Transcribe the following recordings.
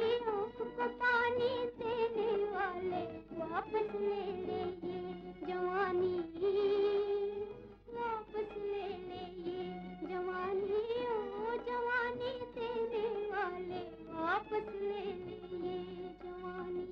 आँख को पानी देने वाले वापस ले ले ये जवानी, वापस ले ले ये जवानी, ओ जवानी देने वाले वापस ले ले ये जवानी।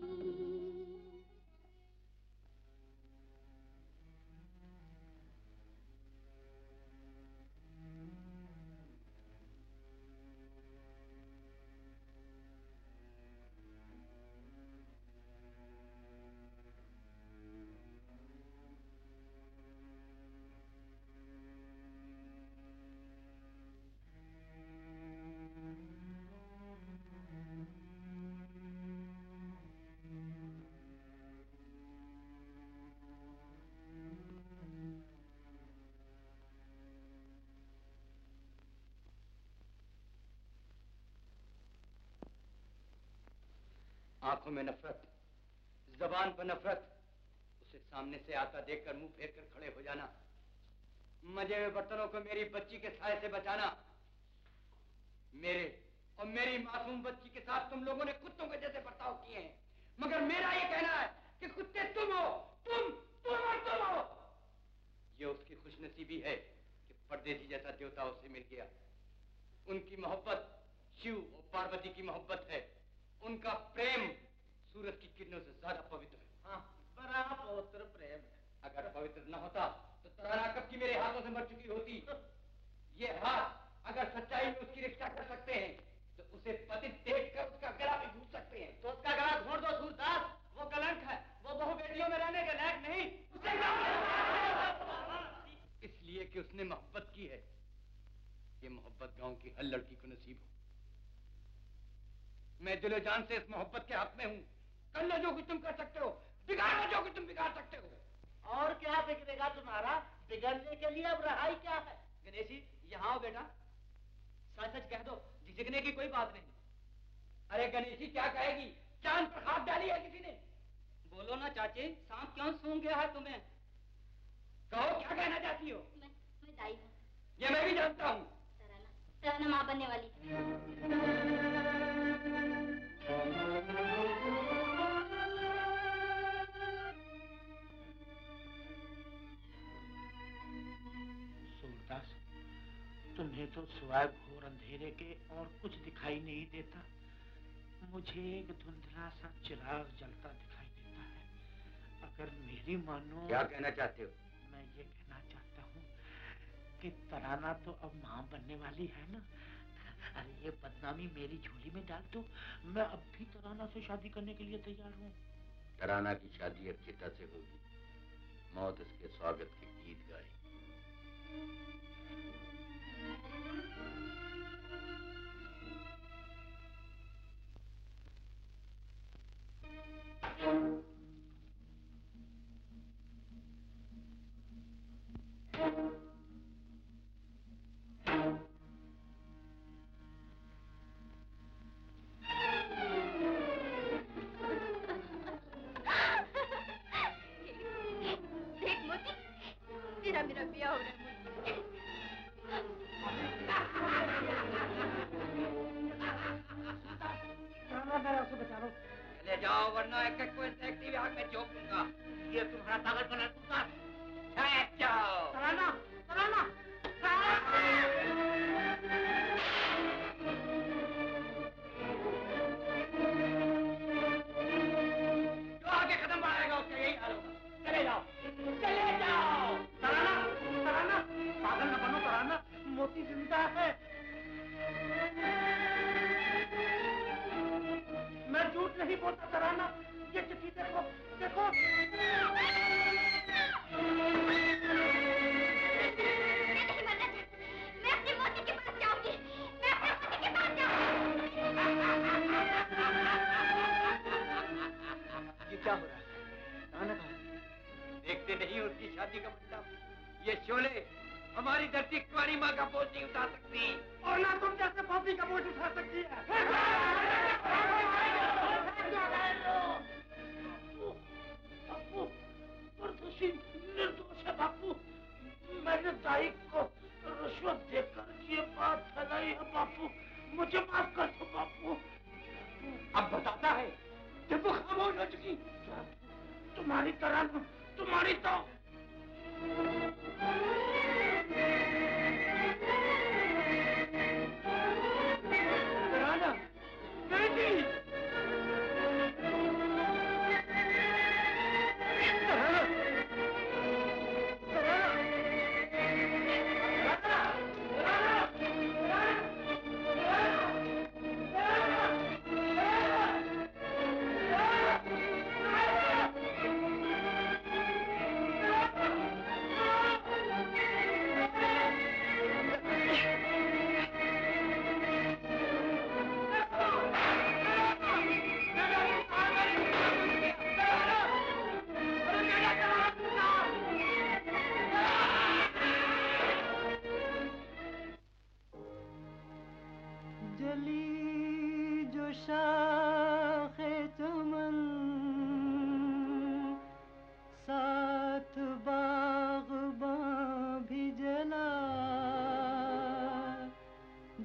आंखों में नफरत, जबान पर नफरत, उसे सामने से आता देखकर मुंह फेर कर खड़े हो जाना, मजे हुए बर्तनों को मेरी बच्ची के साए से बचाना। मेरे और मेरी मासूम बच्ची के साथ तुम लोगों ने कुत्तों के जैसे बर्ताव किए हैं, मगर मेरा ये कहना है कि कुत्ते तुम हो, तुम और तुम हो। ये उसकी खुशनसीबी है कि परदेसी जैसा देवता उसे मिल गया। उनकी मोहब्बत शिव और पार्वती की मोहब्बत है, उनका प्रेम सूरज की किरणों से ज्यादा पवित्र है। हाँ, बड़ा पवित्र प्रेम है। अगर पवित्र न होता तो तराना कब की मेरे हाथों से मर चुकी होती। ये हाथ अगर सच्चाई में उसकी रक्षा कर सकते हैं तो उसे पतित देखकर उसका गला भी घूट सकते हैं। तो उसका गला घोट दो सूरदास, वो कलंक है, वो बहु बेटियों में रहने के लायक नहीं। इसलिए कि उसने मोहब्बत की है। ये मोहब्बत गांव की हर लड़की को नसीब हो। मैं दिलो जान से इस मोहब्बत के हक में हूँ। कर लो जो कुछ तुम कर सकते हो, बिगाड़ लो जो कुछ तुम बिगाड़ सकते हो। और क्या बिगड़ेगा तुम्हारा? बिगड़ने के लिए अब रहाई क्या है? गणेश जी, यहाँ आओ बेटा, सच सच कह दो, झिझकने की कोई बात नहीं। अरे गणेश जी क्या कहेगी? चांद पर खाद डाली है किसी ने? बोलो ना चाची, सांप क्यों सूंघ गया है तुम्हें? कहो क्या कहना चाहती हो? मैं दाई हूँ। ये मैं भी जानता हूँ। तराना माँ बनने वाली सूरदास, तुम्हें तो सिवाय घोर अंधेरे के और कुछ दिखाई नहीं देता। मुझे एक धुंधला सा चिराग जलता दिखाई देता है। अगर मेरी मानो। क्या कहना चाहते हो? मैं ये कहना चाहता हूँ कि तराना तो अब माँ बनने वाली है ना। अरे ये बदनामी मेरी झोली में डाल दो, मैं अब भी तराना से शादी करने के लिए तैयार हूँ। तराना की शादी अब चिता से होगी। मौत इसके स्वागत के गीत गाएगी। मेरा ब्याह हो रहा है मुझे। बचा लो। चले जाओ वरना एक एक को इंसेक्टिव आग में झोंक दूंगा। ये तुम्हारा पागलपन है सूरदास। जाओ। तराना, तराना, जो आगे कदम बढ़ाएगा उसका यही हाल होगा। चले जाओ, चले जाओ। तराना, तराना, पागल न बनो तराना, मोती जिंदा है। मैं झूठ नहीं बोलता तराना, ये चिट्ठी देखो, देखो। मैं अपने मोती के पास जाऊंगी, मैं अपने मोती के पास जाऊंगी। ये क्या हो रहा है? तराना कहाँ है? देखते नहीं उसकी शादी का मंडप। ये शोले हमारी धरती कुंवारी माँ का बोझ नहीं उठा सकती, और ना तुम जैसे पापी का बोझ उठा सकती है। बापू, निर्दोष है बापू। मैंने दाई को रिश्वत देकर ये बात फैलाई है बापू, मुझे माफ कर दो बापू। अब तुम्हारी तरह तुम्हारी तो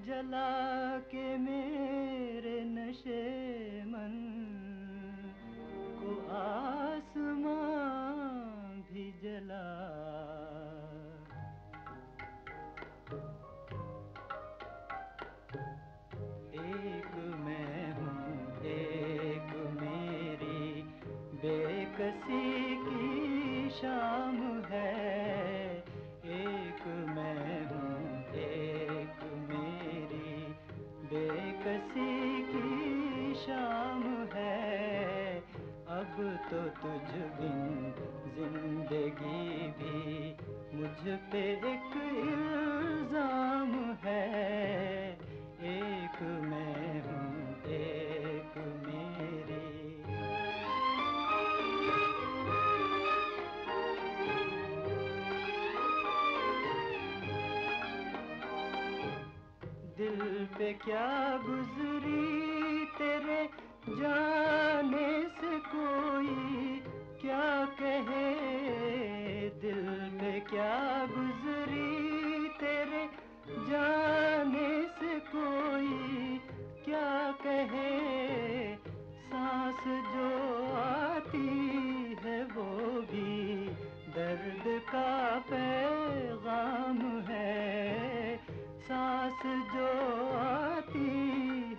जला के मेरे नशे मन को आसमां भी जला। एक मैं हूँ एक मेरी बेकसी की शाम है। एक मैं हूँ एक मेरी बेकसी की शाम है। अब तो तुझ बिन जिंदगी भी मुझ पे एक इल्जाम है। एक मैं हूँ एक मेरी। दिल पे क्या गुजरी तेरे जाने से कोई क्या कहे। दिल पे क्या गुजरी तेरे जाने से कोई क्या कहे। सांस जो आती है वो भी दर्द का पैगाम है। सांस जो आती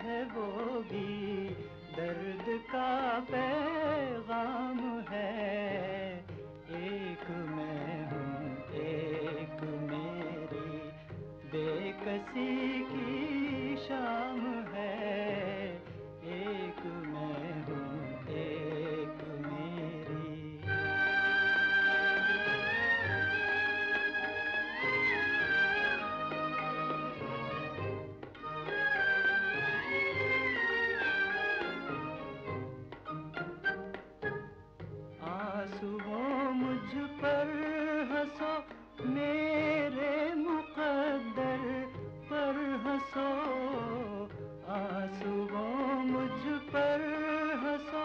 है वो भी दर्द का पैगाम है। एक मैं हूँ एक मेरी बेकसी की शाम है। एक मैं हूँ एक मेरी। आंसुओं मुझ पर हंसो मेरे मुक़द्दर पर हंसो। आंसुओं मुझ पर हंसो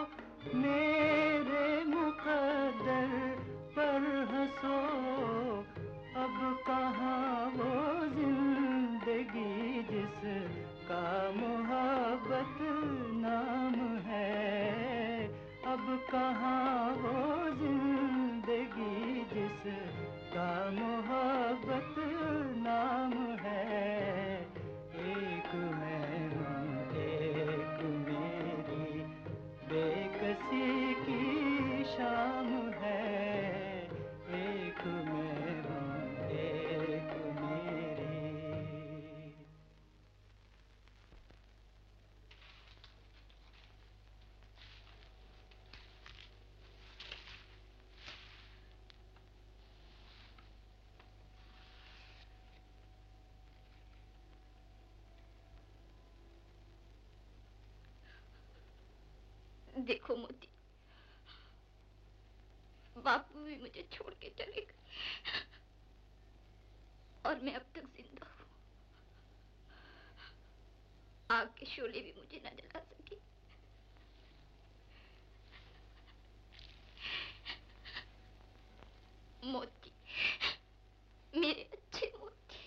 मेरे मुक़द्दर पर हंसो। अब कहाँ वो जिंदगी जिसका मोहब्बत नाम है। अब कहाँ वो जिंदगी जिसका मोहब्बत नाम है। एक मैं हूँ एक मेरी बेकसी की शाम है। एक मैं हूँ एक मेरी। देखो मोती, बापू भी मुझे छोड़ के चले गए और मैं अब तक जिंदा हूँ। आग के शोले भी मुझे न जला सके। मोती, मेरे अच्छे मोती।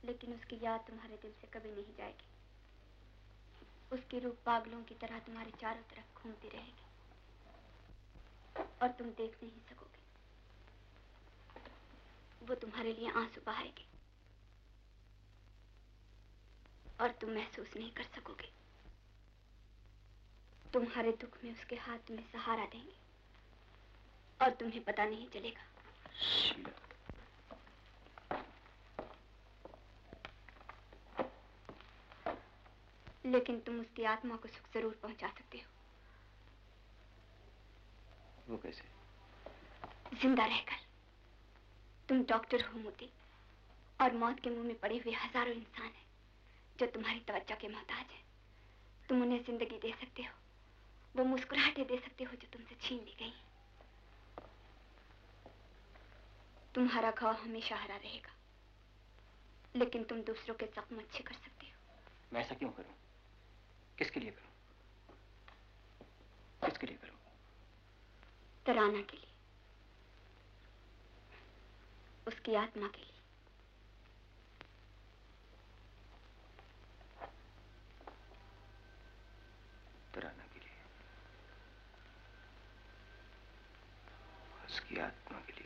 लेकिन उसकी याद तुम्हारे दिल से कभी नहीं जाएगी। उसकी रूह पागलों की तरह तुम्हारे चारों तरफ घूमती रहेगी। और तुम देख नहीं सकोगे। वो तुम्हारे लिए आंसू बहाएगी और तुम महसूस नहीं कर सकोगे। तुम्हारे दुख में उसके हाथ तुम्हें सहारा देंगे और तुम्हें पता नहीं चलेगा। शीला, लेकिन तुम उसकी आत्मा को सुख जरूर पहुंचा सकते हो। वो कैसे? जिंदा रहकर। तुम डॉक्टर हो मोती, और मौत के मुंह में पड़े हुए हजारों इंसान हैं जो तुम्हारी तवज्जो के मोहताज हैं। तुम उन्हें जिंदगी दे सकते हो, वो मुस्कुराहटें दे सकते हो जो तुमसे छीन ली गई। तुम्हारा घाव हमेशा हरा रहेगा, लेकिन तुम दूसरों के जख्म अच्छे कर सकते हो। मैं ऐसा क्यों करूं? किसके लिए करूं? किसके लिए करूं? तराना के लिए, उसकी आत्मा के लिए। तराना के लिए, उसकी आत्मा के लिए।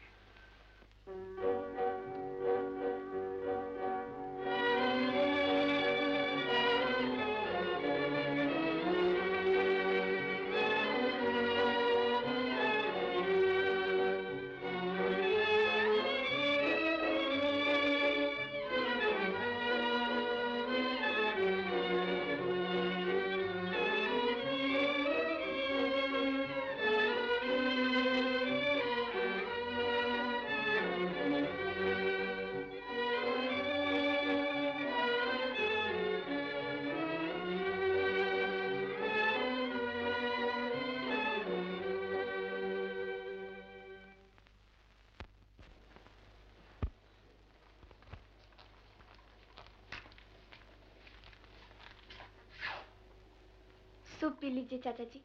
सूप पी लीजिए चाचा जी।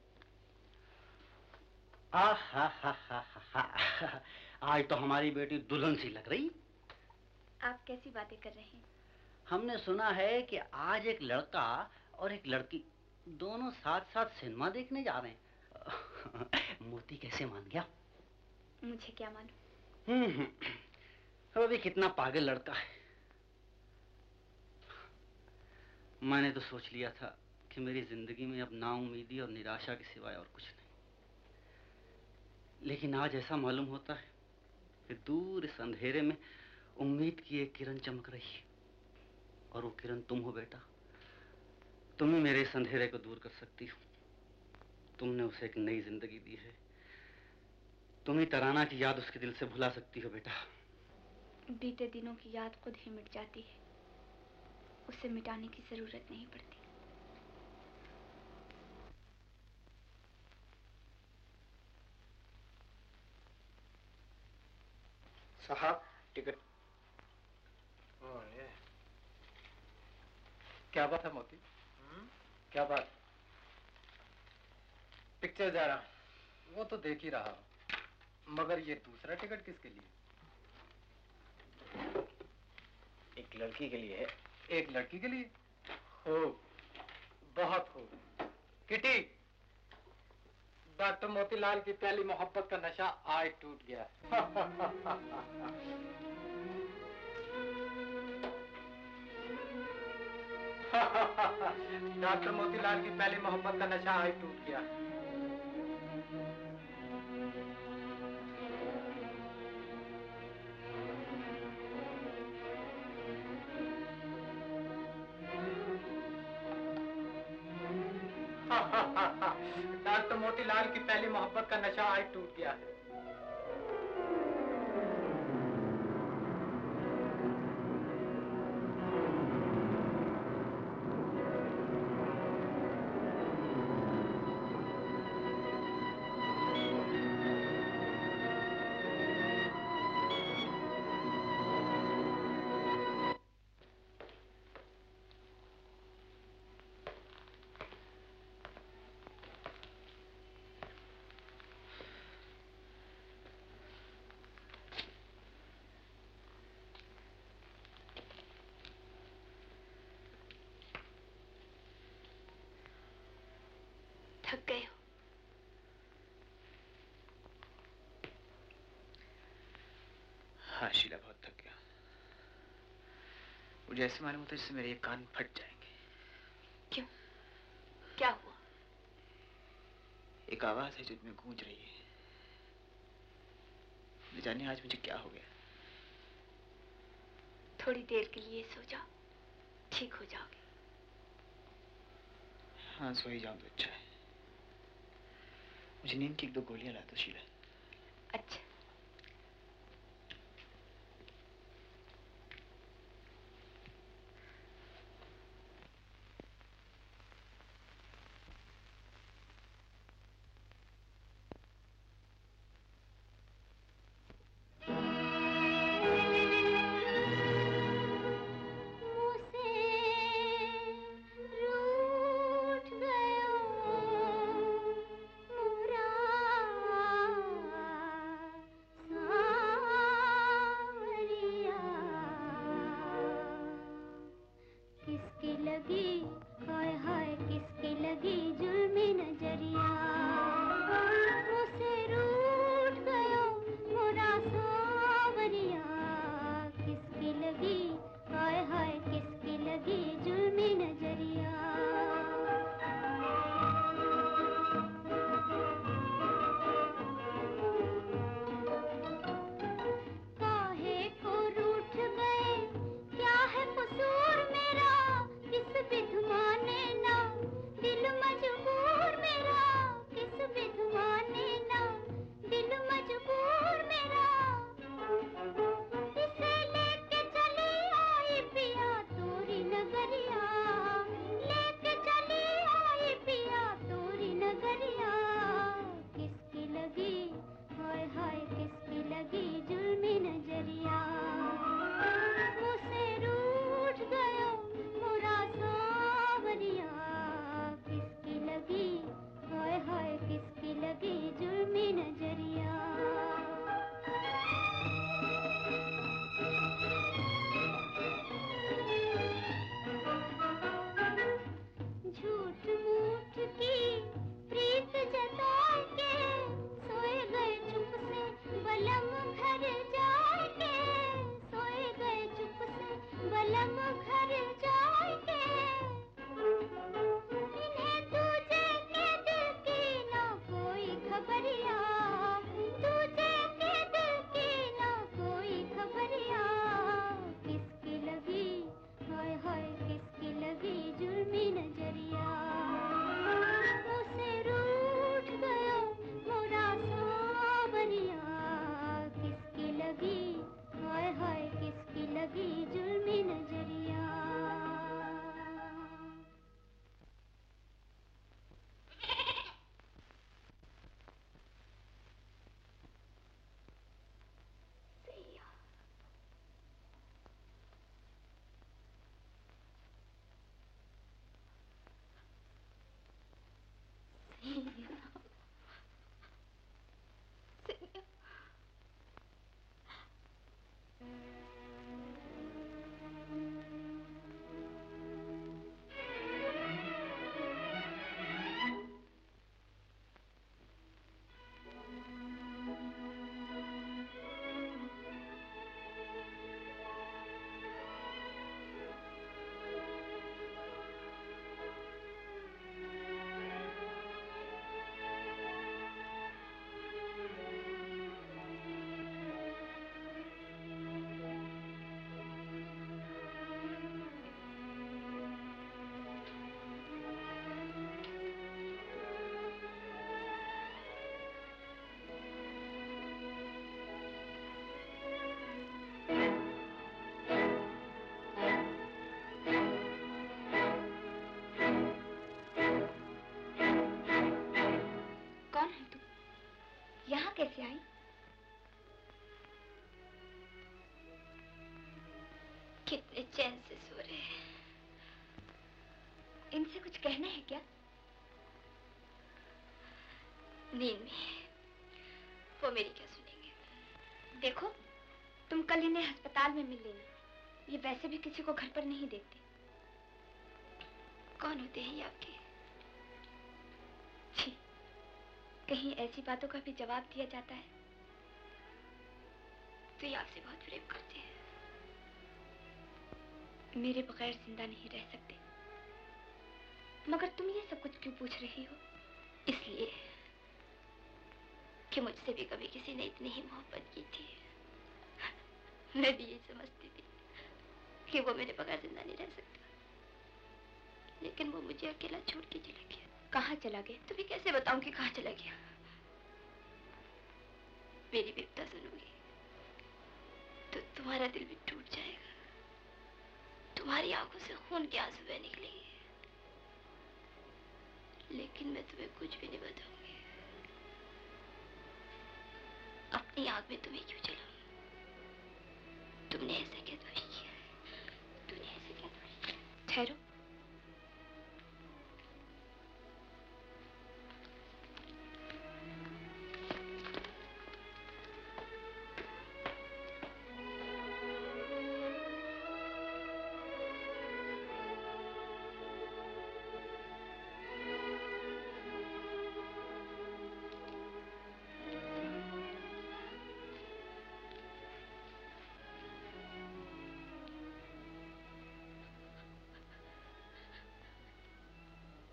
आज तो हमारी बेटी दुल्हन सी लग रही। आप कैसी बातें कर रहे हैं? हमने सुना है कि आज एक लड़का और एक लड़की दोनों साथ साथ सिनेमा देखने जा रहे हैं। मोती कैसे मान गया? मुझे क्या मालूम। वो भी कितना पागल लड़का है। मैंने तो सोच लिया था कि मेरी जिंदगी में अब नाउम्मीदी और निराशा के सिवाय और कुछ नहीं, लेकिन आज ऐसा मालूम होता है कि दूर इस अंधेरे में उम्मीद की एक किरण चमक रही है, और वो किरण तुम हो बेटा। तुम ही मेरे इस अंधेरे को दूर कर सकती हो। तुमने उसे एक नई जिंदगी दी है। तुम ही तराना की याद उसके दिल से भुला सकती हो बेटा। बीते दिनों की याद खुद ही मिट जाती है, उसे मिटाने की जरूरत नहीं पड़ती। साहब, टिकट। क्या बात है मोती? क्या बात? पिक्चर जा रहा हूं। वो तो देख ही रहा हूं, मगर ये दूसरा टिकट किसके लिए? एक लड़की के लिए है। एक लड़की के लिए? हो, बहुत हो। किटी, डॉक्टर मोतीलाल की पहली मोहब्बत का नशा आज टूट गया। डॉक्टर मोतीलाल की पहली मोहब्बत का नशा आज टूट गया। डॉक्टर मोतीलाल की पहली मोहब्बत का नशा आज टूट गया है। थक गए हो? मुझे ऐसे मालूम होता है जैसे मेरे ये कान फट जाएंगे। क्यों? क्या हुआ? एक आवाज है जो में गूंज रही है। न जाने आज मुझे क्या हो गया। थोड़ी देर के लिए सो जाओ, ठीक हो जाओगे। हाँ, सो ही जाऊं तो अच्छा है। मुझे नींद की 1-2 गोलियां ला दो शीला। अच्छा। कैसे आई? कितने चैन से सो रहे हैं। इनसे कुछ कहना है क्या? नींद में वो मेरी क्या सुनेंगे। देखो, तुम कल इन्हें अस्पताल में मिल लेना। ये वैसे भी किसी को घर पर नहीं देखते। कौन होते हैं ये आपके? छी, कहीं ऐसी बातों का भी जवाब दिया जाता है तो ये आपसे बहुत प्रेम करते हैं। मेरे बगैर जिंदा नहीं रह सकते। मगर तुम ये सब कुछ क्यों पूछ रही हो? इसलिए कि मुझसे भी कभी किसी ने इतनी ही मोहब्बत की थी। मैं भी यही समझती थी कि वो मेरे बगैर जिंदा नहीं रह सकता, लेकिन वो मुझे अकेला छोड़ के चला गया। कहाँ चला गया? तुम्हें कैसे बताऊं कि कहाँ चला गया? मेरी विपदा सुनोगी तो तुम्हारा दिल भी टूट जाएगा, तुम्हारी आंखों से खून के आंसू बह निकलेंगे, लेकिन मैं तुम्हें कुछ भी नहीं बताऊंगी। अपनी आग में तुम्हें क्यों जलाऊं? तुमने ऐसा क्या दोष किया? तुमने ऐसा क्या दोष किया? ठहरो।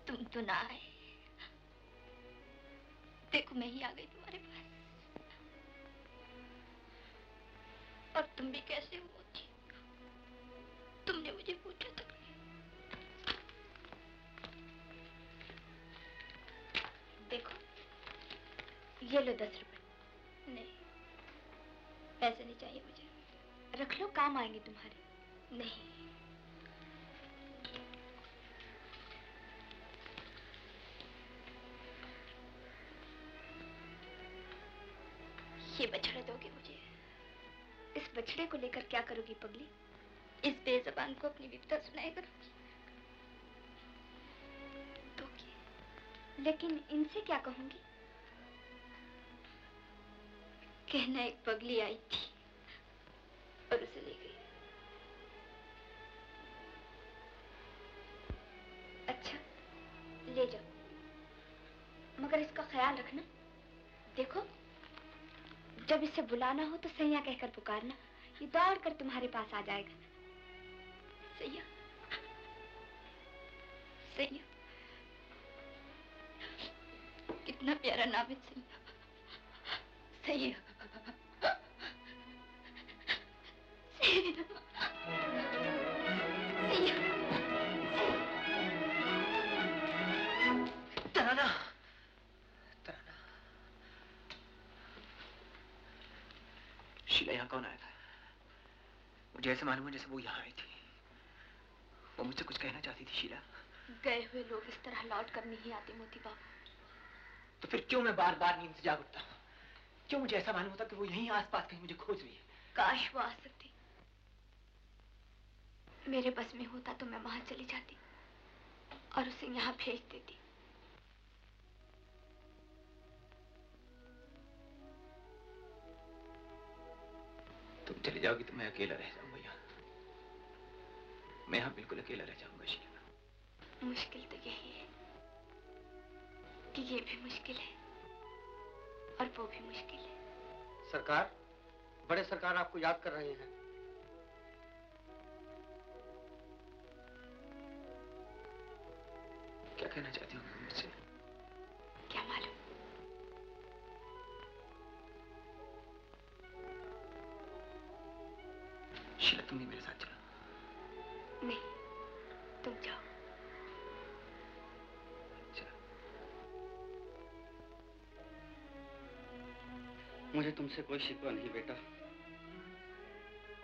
तुम तो ना आए। देखो मैं ही आ गई तुम्हारे पास। और तुम भी कैसे हो मोती? तुमने मुझे पूछा तक नहीं। देखो ये लो 10 रुपए। नहीं, पैसे नहीं चाहिए मुझे। रख लो, काम आएंगे तुम्हारे। नहीं, ये बछड़ा दोगे मुझे? इस बछड़े को लेकर क्या करोगी पगली? इस बेज़बान को अपनी विपदा सुनाया करोगी? दोगी, लेकिन इनसे क्या कहूंगी? कहना एक पगली आई थी और उसे ले गई। अच्छा, ले जाओ, मगर इसका ख्याल रखना। देखो, जब इसे बुलाना हो तो सैया कहकर पुकारना, ये दौड़ कर तुम्हारे पास आ जाएगा। सैया, सैया, कितना प्यारा नाम है सैया। सैया, सैया, सैया। तराना, तराना। शीला यहाँ कौन आया था? मुझे ऐसे मालूम है जैसे वो यहाँ आई थी। वो मुझसे कुछ कहना चाहती थी। शीला, गए हुए लोग इस तरह लौट कर नहीं आते मोती बाबू। तो फिर क्यों मैं बार बार नींद से जाग उठता? क्यों मुझे ऐसा मालूम होता कि वो यहीं आसपास कहीं मुझे खोज रही है? काश वो आ सकती। मेरे बस में होता तो मैं वहां चली जाती और उसे यहाँ भेज देती। तुम चली जाओगी तो मैं अकेला रह जाऊंगा यहाँ। मैं यहाँ बिल्कुल अकेला रह जाऊंगा शीला। मुश्किल तो यही है कि ये भी मुश्किल है और वो भी मुश्किल है। सरकार, बड़े सरकार आपको याद कर रहे हैं। क्या कहना चाहती हूँ मुझसे? क्या मालूम। शीला, तुम भी मेरे साथ चलो। नहीं, तुम जाओ। अच्छा। मुझे तुमसे कोई शिकवा नहीं बेटा।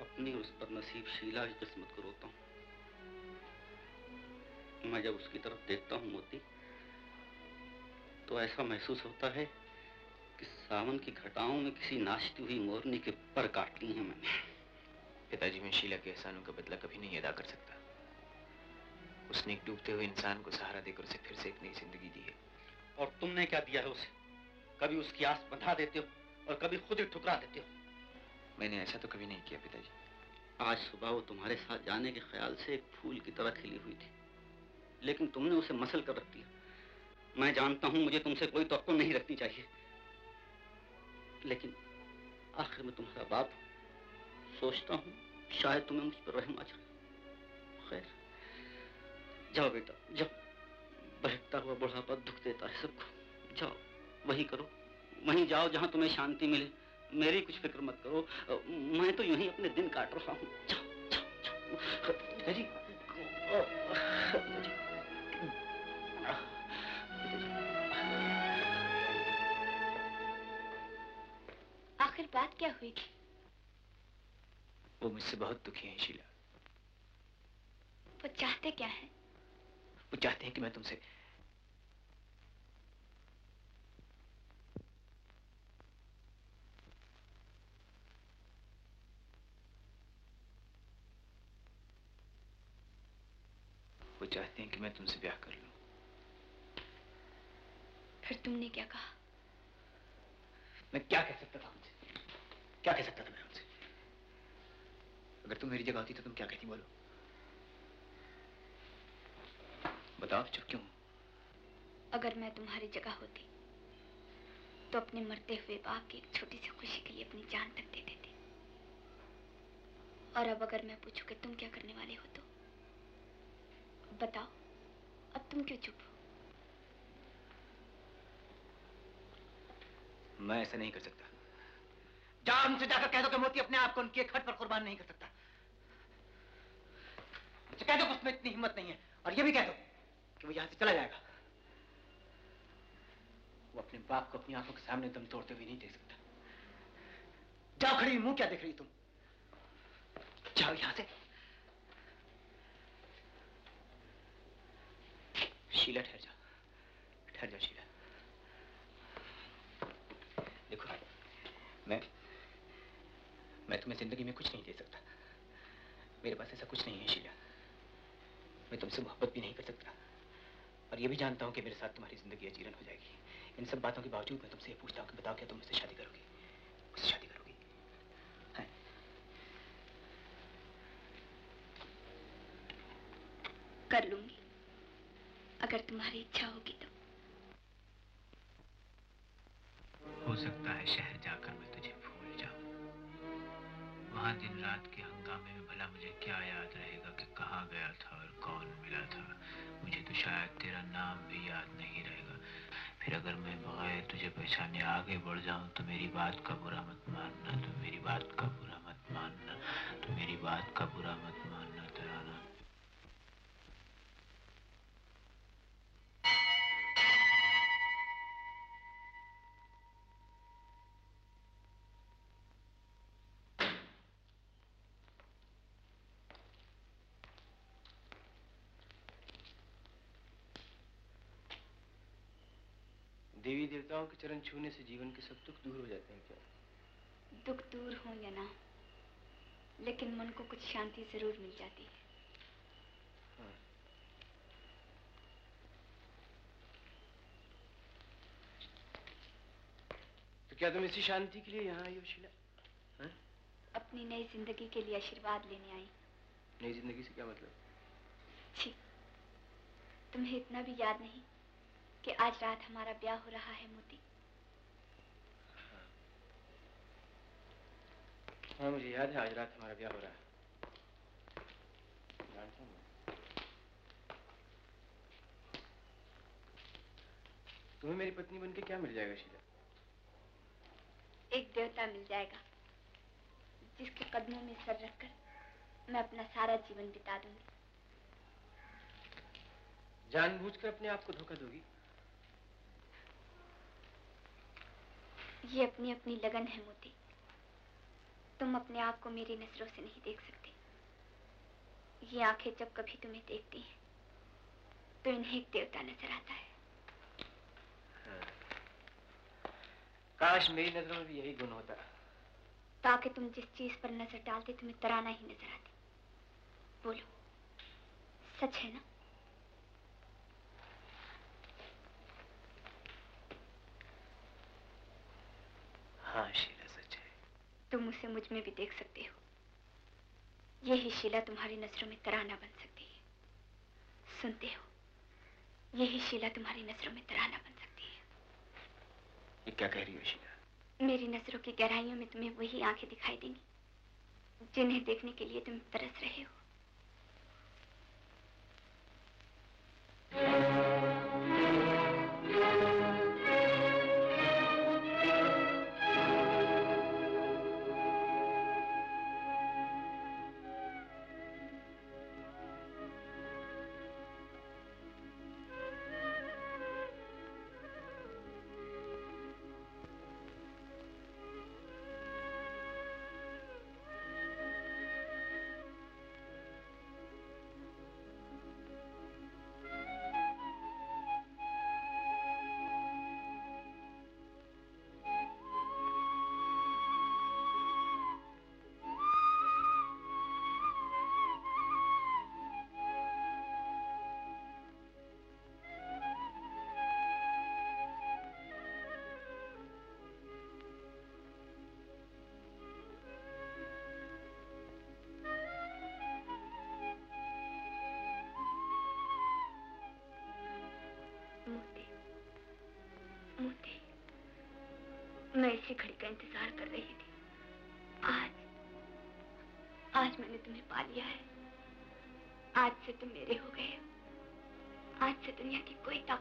अपनी उस पर नसीब शीला की किस्मत को रोता हूँ। मैं जब उसकी तरफ देखता हूँ मोती, तो ऐसा महसूस होता है कि सावन की घटाओं में किसी नाचती हुई मोरनी के पर काट ली हैं मैंने। पिताजी, मैं शीला के एहसानों का बदला कभी नहीं अदा कर सकता। उसने एक डूबते हुए इंसान को सहारा देकर उसे फिर से एक नई जिंदगी दी है। और तुमने क्या दिया है उसे? कभी उसकी आस बंधा देते हो और कभी खुद ही ठुकरा देते हो। मैंने ऐसा तो कभी नहीं किया पिताजी। आज सुबह वो तुम्हारे साथ जाने के ख्याल से एक फूल की तरह खिली हुई थी, लेकिन तुमने उसे मसल कर रख दिया। मैं जानता हूं मुझे तुमसे कोई तवक्को नहीं रखनी चाहिए, लेकिन आखिर में तुम्हारा बाप सोचता हूं शायद तुम्हें मुझ पर रहम आ जाए। खैर, जाओ बेटा जाओ। बहकता हुआ बुढ़ापा दुख देता है सबको। जाओ, वही करो, वहीं जाओ जहां तुम्हें शांति मिले। मेरी कुछ फिक्र मत करो, मैं तो यूं ही अपने दिन काट रहा हूँ। जाओ जाओ जाओ। जी आखिर बात क्या हुई थी? वो मुझसे बहुत दुखी हैं शीला। वो चाहते क्या है? वो चाहते हैं कि मैं तुमसे ब्याह कर लूं। फिर तुमने क्या कहा? मैं क्या कह सकता था उनसे? क्या कह सकता था मैं उनसे? अगर तुम मेरी जगह होती तो तुम क्या कहती, बोलो। बताओ, चुप क्यों? अगर मैं तुम्हारी जगह होती तो अपने मरते हुए बाप की एक छोटी सी खुशी के लिए अपनी जान तक दे देती। और अब अगर मैं पूछूं कि तुम क्या करने वाले हो तो बताओ, अब तुम क्यों चुप हो? मैं ऐसा नहीं कर सकता। जा उनसे जाकर कह दो कि मोती अपने आप को उनके खट पर कुर्बान नहीं कर सकता। उनसे कह दो कि उसमें इतनी हिम्मत नहीं है, और ये भी कह दो कि वो यहां से चला जाएगा। वो अपने बाप को अपनी आंखों के सामने दम तोड़ते हुए नहीं देख सकता। जाओ, खड़ी मुंह क्या देख रही तुम? जाओ यहां से। शीला, ठहर जाओ, ठहर जाओ शीला। देखो, मैं तुम्हें जिंदगी में कुछ नहीं दे सकता। मेरे पास ऐसा कुछ नहीं है शीला। मैं तुमसे मोहब्बत भी नहीं कर सकता, और ये भी जानता हूं कि मेरे साथ तुम्हारी जिंदगी अजीरन हो जाएगी। इन सब बातों के बावजूद मैं तुमसे ये पूछता हूं कि बताओ, क्या तुम मुझसे शादी करोगी? मुझसे शादी करोगी? हैं? कर लूंगी, अगर तुम्हारी इच्छा होगी तो। हो सकता है शहर जाकर मैं तुझे भूल जाऊं। वहां दिन रात के हंगामे में भला मुझे क्या याद रहेगा कि कहाँ गया था और कौन मिला था। मुझे तो शायद तेरा नाम भी याद नहीं रहेगा। फिर अगर मैं बगैर तुझे पहचाने आगे बढ़ जाऊं तो मेरी बात का बुरा मत मानना, तो मेरी बात का बुरा मत मानना, तो मेरी बात का बुरा मत मानना तराना। देवी देवताओं के चरण छूने से जीवन के सब दुख दूर हो जाते हैं क्या? दुख दूर हो या ना, लेकिन मन को कुछ शांति जरूर मिल जाती है। हाँ। तो क्या तुम इसी शांति के लिए यहाँ आई हो शीला? हाँ? अपनी नई जिंदगी के लिए आशीर्वाद लेने आई। नई जिंदगी से क्या मतलब? छी, तुम्हें इतना भी याद नहीं कि आज रात हमारा ब्याह हो रहा है मोती? हाँ, मुझे याद है आज रात हमारा ब्याह हो रहा है। जानता हूँ। तुम्हें मेरी पत्नी बनके क्या मिल जाएगा शीला? एक देवता मिल जाएगा जिसके कदमों में सर रखकर मैं अपना सारा जीवन बिता दूंगी। जानबूझकर अपने आप को धोखा दोगी? ये अपनी अपनी लगन है मोती। तुम अपने आप को मेरी नजरों से नहीं देख सकते। ये आंखें जब कभी तुम्हें देखती हैं तो इन्हें एक देवता नजर आता है। हाँ। काश मेरी नजरों में भी यही गुण होता। ताकि तुम जिस चीज पर नजर डालते तुम्हें तराना ही नजर आती। बोलो, सच है ना? हाँ शीला, सच है। तुम उसे मुझ में भी देख सकते हो। यही शीला तुम्हारी नजरों में तराना बन सकती है। सुनते हो? यही शीला तुम्हारी नजरों में तराना बन सकती है। ये क्या कह रही हो शीला? मेरी नजरों की गहराइयों में तुम्हें वही आंखें दिखाई देंगी जिन्हें देखने के लिए तुम तरस रहे हो। मैं इसी घड़ी का इंतजार कर रही थी। आज मैंने तुम्हें पा लिया है। आज से तुम मेरे हो गए हो। आज से दुनिया की कोई ताकत